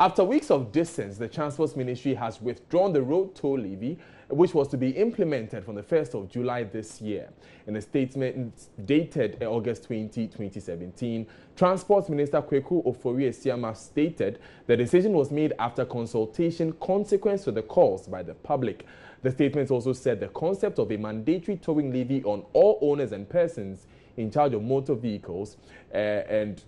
After weeks of distance, the Transport Ministry has withdrawn the road toll levy, which was to be implemented from the 1st of July this year. In a statement dated August 20, 2017, Transport Minister Kweku Ofori-Esiama stated the decision was made after consultation consequent to the calls by the public. The statement also said the concept of a mandatory towing levy on all owners and persons in charge of motor vehicles and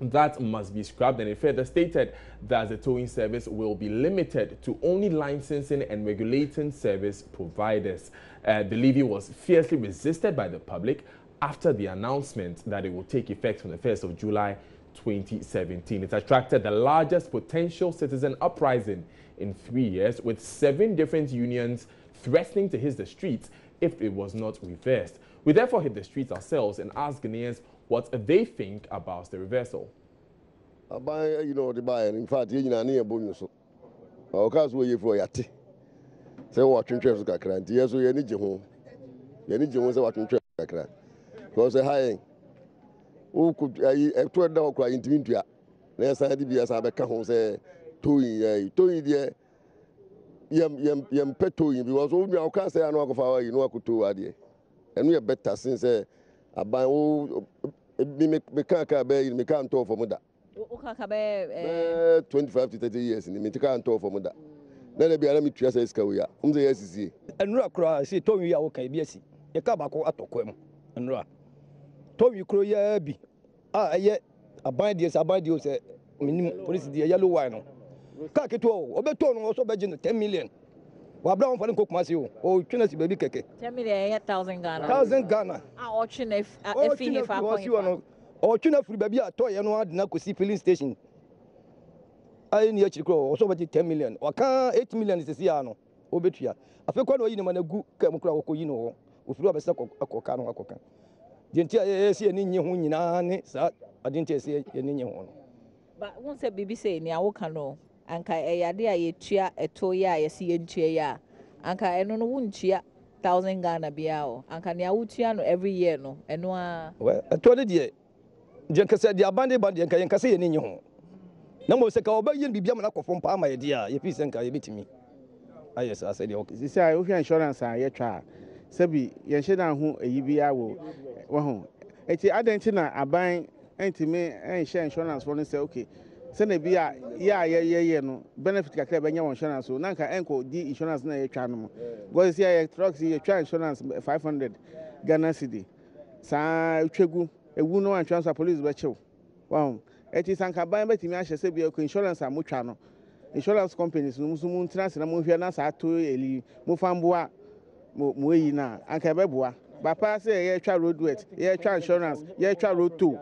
that must be scrapped, and it further stated that the towing service will be limited to only licensing and regulating service providers. The levy was fiercely resisted by the public after the announcement that it will take effect from the 1st of July 2017. It attracted the largest potential citizen uprising in 3 years, with 7 different unions threatening to hit the streets if it was not reversed. We therefore hit the streets ourselves and asked Ghanaians what they think about the reversal. The buyer, in fact, you know, near bonus. Our cars were for Yati. Say what trains got crank. Yes, we need you home. You need you want what trains got crank. Because a high who could I 12 dog cry into India. There's a DBS I become home say, Toy, dear. Yam pettoing because all my cars say I know of our, you know, I could do idea. And we are better since I buy all me can't talk for mother. 25 to 30 years in the can't talk for mother. Then be a me trust as Kawia. The SEC. And Rockra, say, Tommy, okay, BSC. A cabaco at Toquem. And Ra. Tommy Croya be. Yet, I buy this, police, the yellow wine. Kakito, Obeton also budget 10 million. Wabra on cook Masio, or China's baby cake. 10 million, 1,000 Ghana. 1,000 Ghana. Auction if I was you or China free baby at Toy and Nakusi filling station. I need to grow also about 10 million. Or 8 million is a Siano, Obetria. I feel quite in a good Camocraco, with Robert Sacco, a cocano, a coca. Didn't I see any new one? I didn't see any one. But once a BBC near Okano. Anka eyade a yetua etoya a yesi yentua anka eno no wuntua 1,000 Ghana bia o anka ne awutua no every year no eno a well etode de jenkase de abande bande anka yenkase ye ne nye ho na mo se ka obaye bibia mo na kofo mpa ama ye de a ye fi senka ye betimi ayes ase de okay sisi a ohwe insurance a ye twa sebi ye hye ho eyi bia wo ho eti adenti na aban entime enhye insurance for no say okay send be yeah no benefit kakra benya insurance so nanka enko di insurance na ye twa no because here trucks ye twa insurance 500 Ghana cedi sa twegu ewu no insurance police be chew wow eti sanka ban betimi ahye se be insurance a mo twa no insurance companies no musu mu ntina se na mo hwe na sa to eli mo famboa mo yi na anka be boa papa say ye twa road wet ye twa insurance ye twa road toll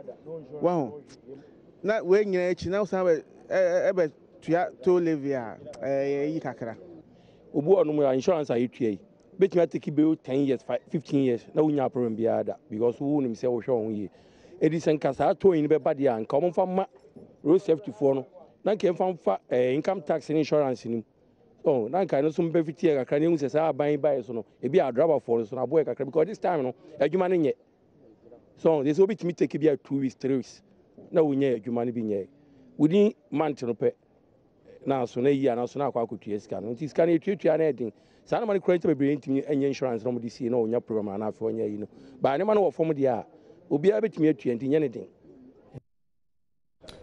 wow na we nyina echi na usan ebe to Levy yi kakra obu onu mu insurance ayi tuai betimi take be 10 years 15 years na unya problem bia da because wo nim se wo hwe won yi edison kasa to yin be bade an ka mo fa ma road safety for no na ke fa income tax and insurance nim oh na ka no so mbe fiti kakra ne hu se sa ban buy so no e bia driver for so na boy kakra because this time no adwuma no nye so this will be to me take bia 2 weeks 3 weeks na wunye adwuma no bi nye wudi month no pe na so na yi ana so na akwa akotua sika no nti sika na etuatua na edin sa na man credit be ntimi enye insurance no mo di si na onya program na afọ onya yi no ba ne man wo form dia obi abetimi atua nti nye ne din.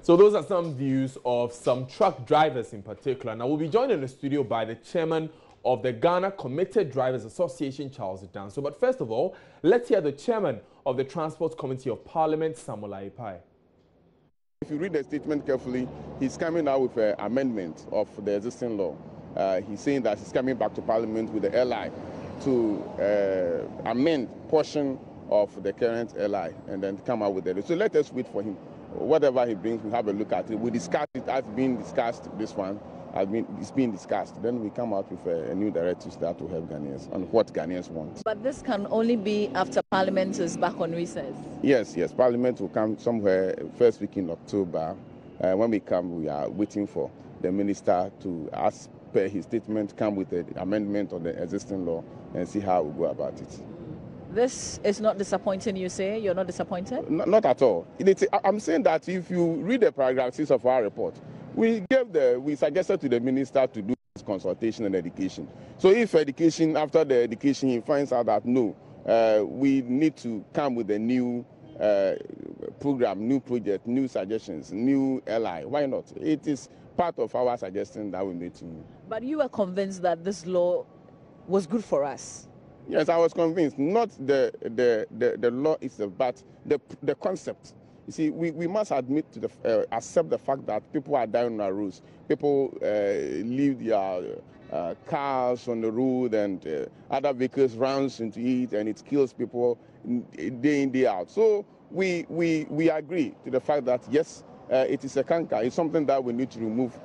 So those are some views of some truck drivers in particular. Now we'll be joined in the studio by the chairman of the Ghana Committed Drivers Association, Charles Danso. But first of all, let's hear the chairman of the Transport Committee of Parliament, Samuel Aipai. If you read the statement carefully, he's coming out with an amendment of the existing law. He's saying that he's coming back to Parliament with the LI to amend portion of the current LI and then come out with it. So let us wait for him. Whatever he brings, we'll have a look at it. We discuss it as being discussed, this one. It's being discussed. Then we come out with a new directive that will help Ghanaians on what Ghanaians want. But this can only be after Parliament is back on recess. Yes. Parliament will come somewhere first week in October. When we come, we are waiting for the minister to, as per his statement, come with an amendment of the existing law and see how we go about it. This is not disappointing, you say? You're not disappointed? Not at all. I'm saying that if you read the paragraph 6 of our report, We suggested to the minister to do this consultation and education. So if education, after the education, he finds out that no, we need to come with a new program, new project, new suggestions, new LI. Why not? It is part of our suggestion that we made to you. But you were convinced that this law was good for us? Yes, I was convinced. Not the law itself, but the concept. You see, we must admit to accept the fact that people are dying on our roads. People leave their cars on the road, and other vehicles runs into it, and it kills people day in, day out. So we agree to the fact that yes, it is a canker. It's something that we need to remove,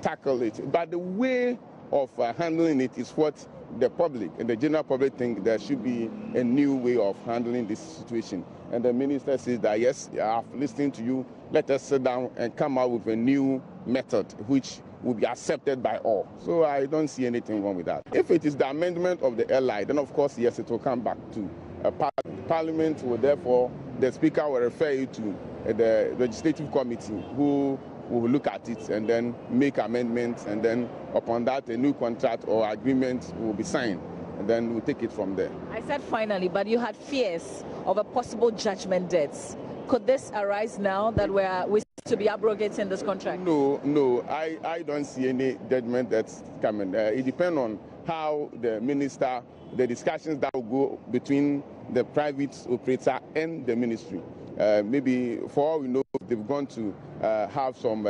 tackle it. But the way of handling it is what the public and the general public think there should be a new way of handling this situation. And the minister says that yes, I've listened to you. Let us sit down and come out with a new method which will be accepted by all. So I don't see anything wrong with that. If it is the amendment of the LI, then of course, yes, it will come back to Parliament. Parliament will therefore, the Speaker will refer you to the Legislative Committee, who will look at it and then make amendments, and then upon that a new contract or agreement will be signed, and then we'll take it from there. I said finally, but you had fears of a possible judgment debts. Could this arise now that we're to be abrogating this contract? No, I don't see any judgment that's coming. It depends on how the minister, the discussions that will go between the private operator and the ministry. Maybe for all we know, they've gone to have some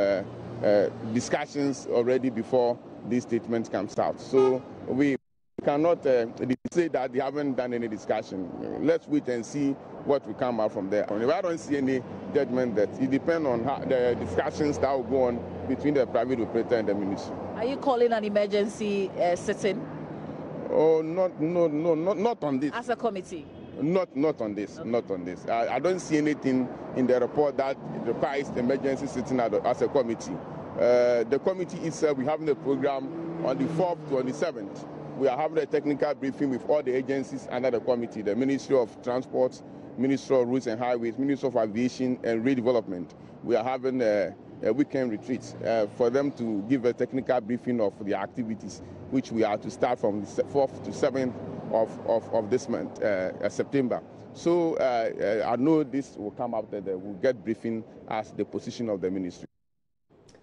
discussions already before this statement comes out. So we cannot say that they haven't done any discussion. Let's wait and see what will come out from there. I don't see any judgment that it depends on how the discussions that will go on between the private operator and the ministry. Are you calling an emergency sitting? Oh, not on this. As a committee? Not on this. Okay. Not on this. I don't see anything in the report that requires emergency sitting as a committee. The committee itself, we have the program on the 4th to on the 7th. We are having a technical briefing with all the agencies under the committee: the Ministry of Transport, Ministry of Roads and Highways, Ministry of Aviation and Redevelopment. We are having a weekend retreat for them to give a technical briefing of the activities, which we are to start from the 4th to 7th of this month, September. So I know this will come after that we'll get briefing as the position of the ministry.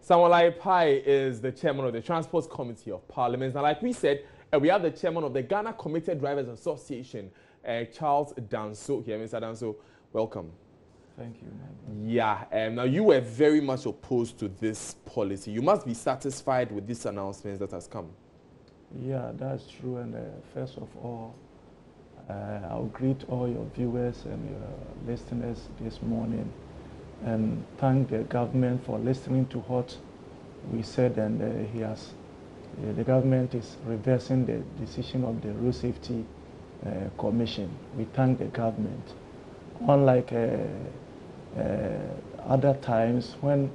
Samuel Pai is the chairman of the Transport Committee of Parliament. Now, like we said, we have the chairman of the Ghana Commuter Drivers Association, Charles Danso here. Mr. Danso, welcome. Thank you. Yeah, now you were very much opposed to this policy. You must be satisfied with these announcements that has come. Yeah, that's true. And first of all, I'll greet all your viewers and your listeners this morning, and thank the government for listening to what we said, and the government is reversing the decision of the Road Safety Commission. We thank the government. Unlike other times when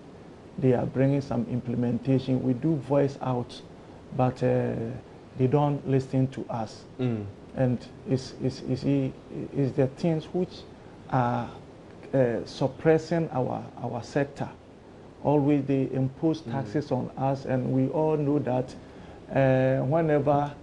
they are bringing some implementation, we do voice out, but they don't listen to us. And it's the things which are suppressing our sector. Always they impose taxes on us, and we all know that whenever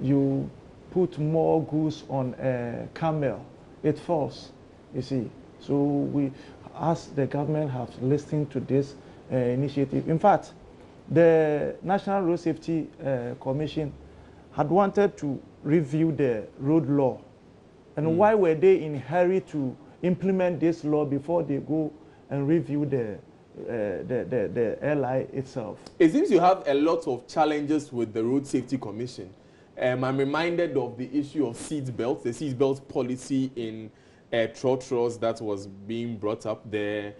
you put more goods on a camel, it falls, you see. So we, as the government, have listened to this initiative. In fact, the National Road Safety Commission had wanted to review the road law. And why were they in a hurry to implement this law before they go and review the LI itself? It seems you have a lot of challenges with the Road Safety Commission. I'm reminded of the issue of seat belts, the seat belt policy in trotros that was being brought up, the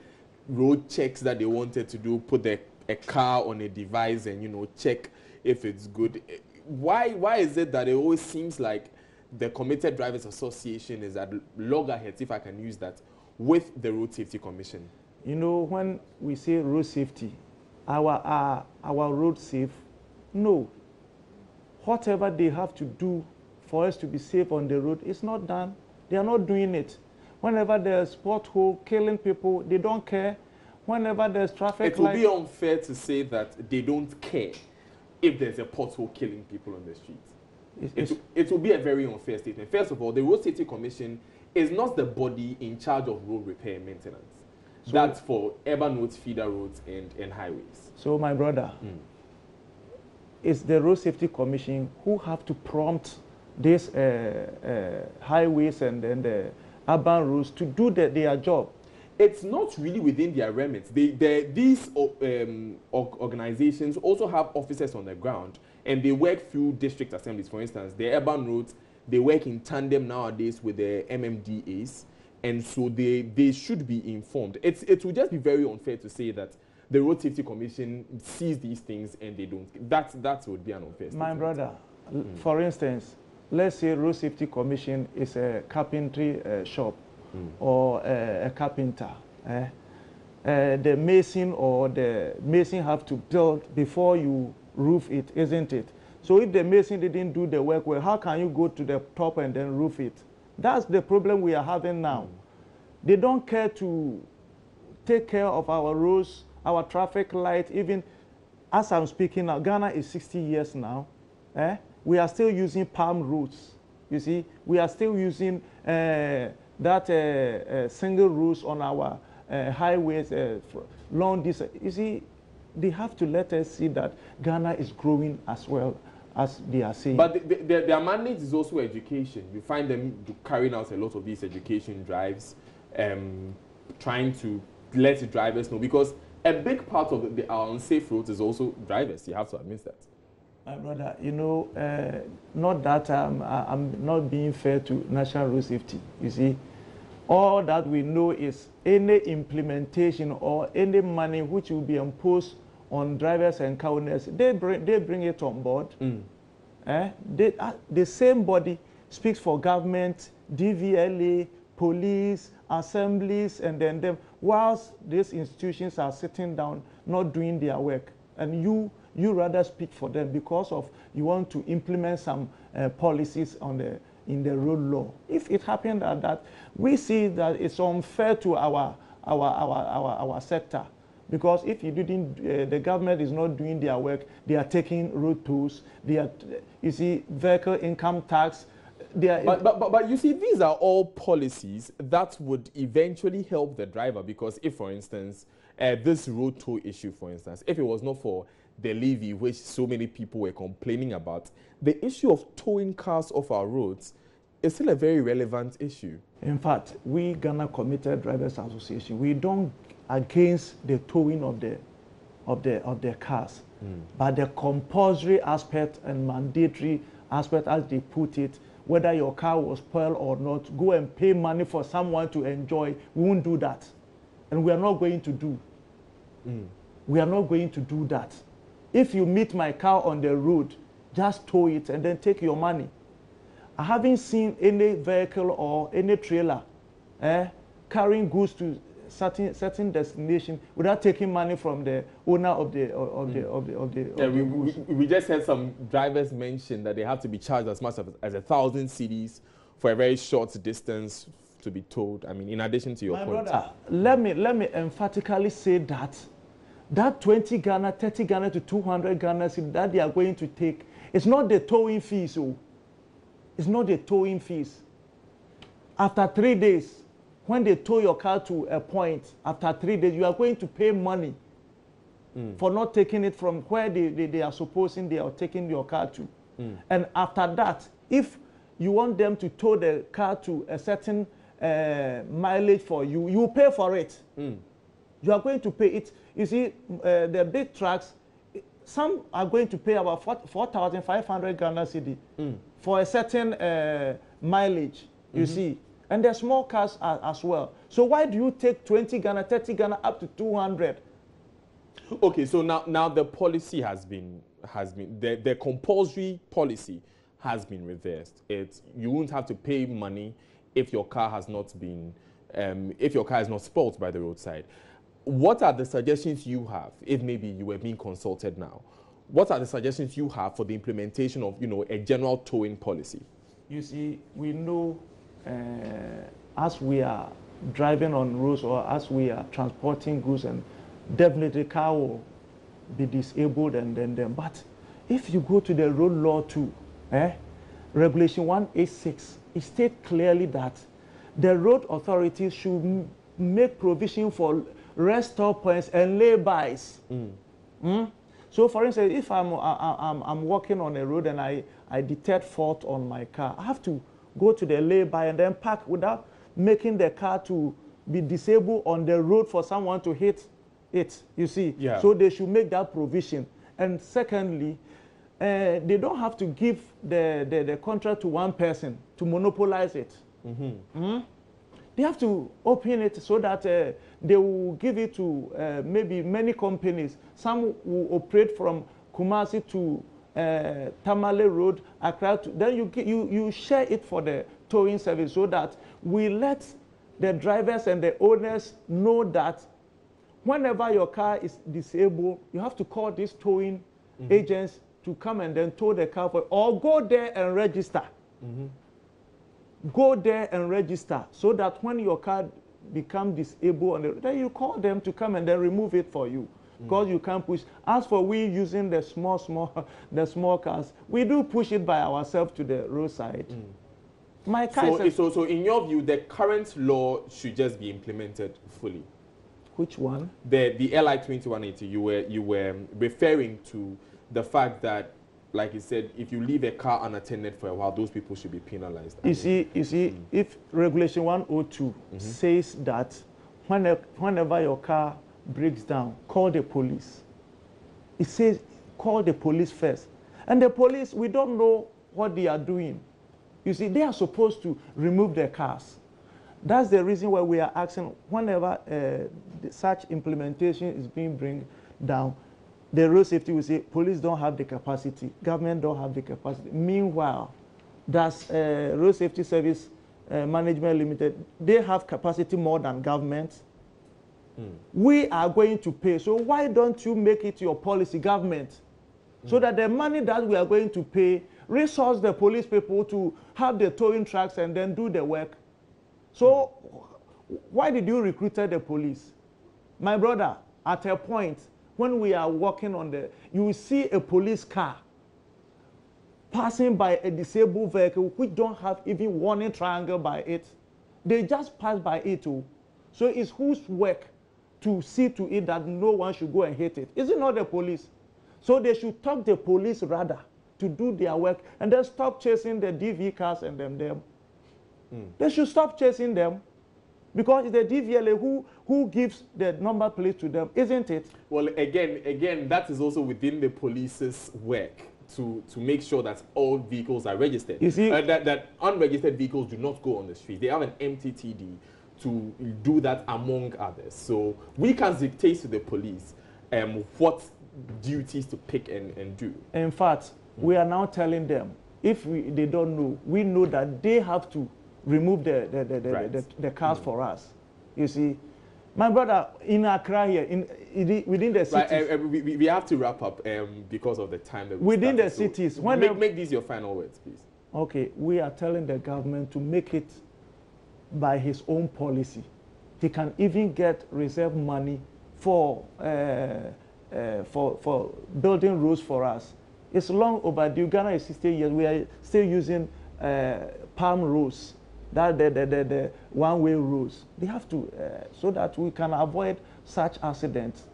road checks that they wanted to do, put a car on a device and, you know, check if it's good. Why is it that it always seems like the Commuter Drivers Association is at loggerheads, if I can use that, with the Road Safety Commission? You know, when we say road safety, our road safe? No. Whatever they have to do for us to be safe on the road, it's not done. They are not doing it. Whenever there's pothole killing people, they don't care. whenever there's traffic it will be unfair to say that they don't care if there's a pothole killing people on the streets. It will be a very unfair statement. First of all, the Road Safety Commission is not the body in charge of road repair and maintenance. So that's for urban roads, feeder roads, and highways. So, my brother, it's the Road Safety Commission who have to prompt these highways and the urban roads to do their job. It's not really within their remit. These organizations also have officers on the ground, and they work through district assemblies. For instance, the urban roads, they work in tandem nowadays with the MMDAs, and so they should be informed. It would just be very unfair to say that the Road Safety Commission sees these things and they don't. That would be an unfair statement. My brother, for instance, let's say Road Safety Commission is a carpentry shop or a carpenter. The mason have to build before you roof it, isn't it? So if the mason didn't do the work well, how can you go to the top and then roof it? That's the problem we are having now. They don't care to take care of our roads, our traffic light. Even as I'm speaking now, Ghana is 60 years now. We are still using palm roads. You see, we are still using single roads on our highways, long distance. You see, they have to let us see that Ghana is growing as well as they are saying. But their mandate is also education. You find them carrying out a lot of these education drives, trying to let the drivers know, because a big part of our unsafe roads is also drivers. You have to admit that. My brother, you know, not that I'm not being fair to national road safety. You see, all that we know is any implementation or any money which will be imposed on drivers and car owners, they bring it on board. The same body speaks for government, DVLA, police, assemblies, and then them, whilst these institutions are sitting down, not doing their work. And you rather speak for them because of you want to implement some policies in the road law. If it happened that we see that it's unfair to our sector, because if you didn't, the government is not doing their work. They are taking road tolls. They are, you see, vehicle income tax. But you see, these are all policies that would eventually help the driver, because if, for instance, this road toll issue, for instance, if it was not for the levy, which so many people were complaining about, the issue of towing cars off our roads is still a very relevant issue. In fact, we Ghana Committed Drivers Association, we don't against the towing of the cars, but the compulsory aspect and mandatory aspect, as they put it, whether your car was spoiled or not, go and pay money for someone to enjoy. We won't do that, and we are not going to do. We are not going to do that. If you meet my car on the road, just tow it and then take your money. I haven't seen any vehicle or any trailer carrying goods to certain destination without taking money from the owner of the we just had some drivers mention that they have to be charged as much as 1,000 cedis for a very short distance to be towed. I mean, in addition to your point. Brother, let me emphatically say that 20 Ghana, 30 Ghana to 200 Ghana that they are going to take, it's not the towing fees. It's not the towing fees. After 3 days, when they tow your car to a point, after 3 days, you are going to pay money for not taking it from where they are supposing they are taking your car to. And after that, if you want them to tow the car to a certain mileage for you, you pay for it. You are going to pay it. You see, the big trucks, some are going to pay about 4,500 Ghana cedi for a certain mileage, you see. And the small cars as well. So why do you take 20 Ghana, 30 Ghana up to 200? Okay, so now the policy has been the compulsory policy has been reversed. You won't have to pay money if your car has not been if your car is not spoilt by the roadside. What are the suggestions you have, if maybe you were being consulted now? What are the suggestions you have for the implementation of, a general towing policy? You see, we know as we are driving on roads or as we are transporting goods, and definitely the car will be disabled and then. But if you go to the road law too, Regulation 186, it states clearly that the road authorities should make provision for rest stop points and lay-bys. So, for instance, if I'm walking on a road and I detect fault on my car, I have to go to the lay-by and then park without making the car to be disabled on the road for someone to hit it. You see, so they should make that provision. And secondly, they don't have to give the contract to one person to monopolize it. They have to open it so that they will give it to maybe many companies. Some will operate from Kumasi to Tamale Road, Accra. Then you share it for the towing service so that we let the drivers and the owners know that whenever your car is disabled, you have to call these towing agents to come and then tow the car for, or go there and register. Go there and register so that when your car becomes disabled, then you call them to come and then remove it for you. Because you can't push. As for we using the small cars, we do push it by ourselves to the roadside. My car so in your view, the current law should just be implemented fully. Which one? The LI 2180. You were referring to the fact that, like you said, if you leave a car unattended for a while, those people should be penalized. You see, if Regulation 102 says that whenever your car breaks down, call the police. It says call the police first. And the police, we don't know what they are doing. You see, they are supposed to remove their cars. That's the reason why we are asking whenever such implementation is being bring down, the road safety will say police don't have the capacity, government don't have the capacity. Meanwhile, does Road Safety Service Management Limited, they have capacity more than government? We are going to pay. So why don't you make it your policy, government, so that the money that we are going to pay resource the police people to have the towing trucks and then do the work? So why did you recruit the police? My brother, at a point, when we are walking on you will see a police car passing by a disabled vehicle which don't have even warning triangle by it. They just pass by it too. So it's whose work to see to it that no one should go and hit it? Is it not the police? So they should talk the police rather to do their work and then stop chasing the DV cars and them. They should stop chasing them. Because it's the DVLA who gives the number plate to them, isn't it? Well, again, that is also within the police's work to make sure that all vehicles are registered. You see, that unregistered vehicles do not go on the street. They have an MTTD to do that among others. So we can dictate to the police what duties to pick and do. In fact, we are now telling them, if they don't know, we know that they have to remove the cars for us. You see, my brother, in Accra here, within the cities. Right, we have to wrap up because of the time that we within started. the cities. So When make these your final words, please. Okay, we are telling the government to make it by his own policy. He can even get reserve money for building roads for us. It's long overdue. Ghana is 16 years. We are still using palm roads. That the one-way roads. They have to, so that we can avoid such accidents,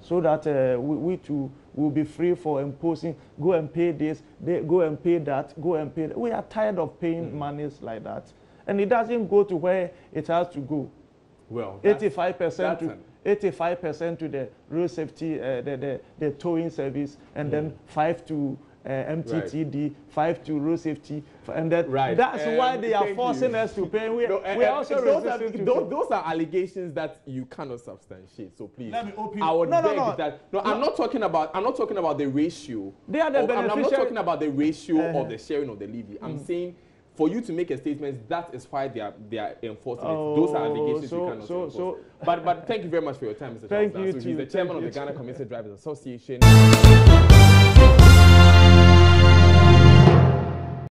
so that we too will be free for imposing, go and pay this, go and pay that, go and pay that. We are tired of paying monies like that. And it doesn't go to where it has to go. Well, 85% to the road safety, the towing service, and then 5 to MTTD, 5 to road safety, and that's why they are forcing us to pay. We also those are allegations that you cannot substantiate. So please, let me open. I would beg that. I'm not talking about the ratio. They are the beneficiaries. I'm not talking about the ratio of the sharing of the levy. I'm saying, for you to make a statement, that is why they are enforcing it. Those are allegations you cannot enforce. But thank you very much for your time, Mr. Thank Charles you. Danso. He's the chairman of the Ghana Commercial Drivers Association.